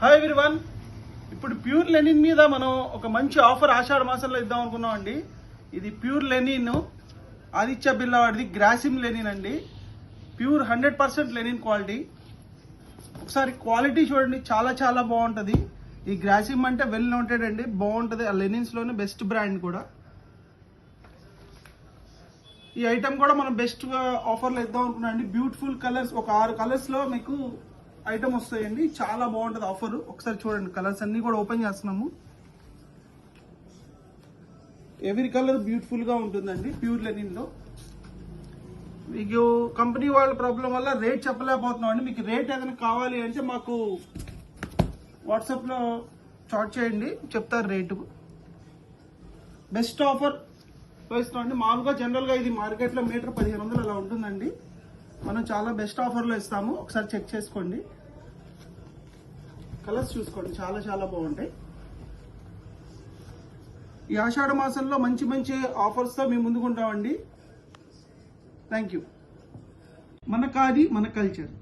Hi everyone. ఇప్పుడు pure linen మీద మనం ఒక మంచి ఆఫర్ ఆషాఢ మాసంలో ఇద్దాం అనుకున్నాం అండి. ఇది ప్యూర్ లెనిన్ ఆదిత్య బిర్లా వాడిది గ్రాసిమ్ లెనిన్ అండి. Pure 100% linen quality. ఒకసారి క్వాలిటీ చూడండి, చాలా చాలా బాగుంటుంది. ఈ గ్రాసిమ్ అంటే వెల్ నోటెడ్ అండి, బాగుంటుంది. ఆ లెనిన్స్ లోనే బెస్ట్ బ్రాండ్ కూడా. ఈ ఐటమ్ కూడా మనం బెస్ట్ ఆఫర్లో ఇద్దాం అనుకున్నాం అండి. బ్యూటిఫుల్ కలర్స్, ఒక 6 కలర్స్ లో మీకు ఐటమ్ వస్తాయండి. చాలా బాగుంటుంది ఆఫర్. ఒకసారి చూడండి, కలర్స్ అన్ని కూడా ఓపెన్ చేస్తున్నాము. ఎవరి కలర్ బ్యూటిఫుల్ గా ఉంటుందండి ప్యూర్ లెనిన్ లో. మీకు కంపెనీ వాళ్ళ ప్రాబ్లం వల్ల రేట్ చెప్పలేకపోతున్నాం అండి. మీకు రేట్ ఏదైనా కావాలి అంటే మాకు వాట్సాప్ లో చాట్ చేయండి, చెప్తారు రేటు. బెస్ట్ ఆఫర్ ఇస్తున్నాం అండి. మామూలుగా జనరల్ గా ఇది మార్కెట్ లో మీటర్ 1500 అలా ఉంటుందండి. మనం చాలా బెస్ట్ ఆఫర్ లో ఇస్తాము. ఒకసారి చెక్ చేసుకోండి, కలర్స్ చూసుకోండి, చాలా చాలా బాగుంటాయి. ఈ ఆషాఢ మాసంలో మంచి మంచి ఆఫర్స్ తో మేము ముందుకుంటామండి. Thank you. మన ఖాదీ మన కల్చర్.